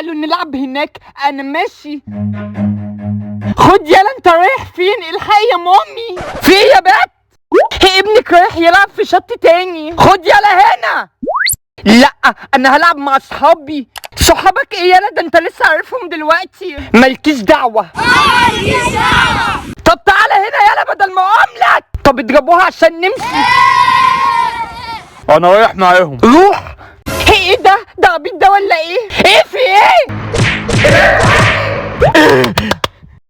تعالوا نلعب هناك، انا ماشي. خد يلا، انت رايح فين؟ الحق يا مامي. في ايه يا بت؟ ابنك رايح يلعب في شط تاني. خد يلا هنا. لا انا هلعب مع اصحابي. صحابك ايه يلا؟ ده انت لسه عارفهم دلوقتي. مالكيش دعوه. طب تعالى هنا يلا بدل ما اقوملك. طب اضربوها عشان نمشي. انا رايح معاهم. روح. ايه ده؟ ده عبيط ده ولا ايه؟ ايه في ايه؟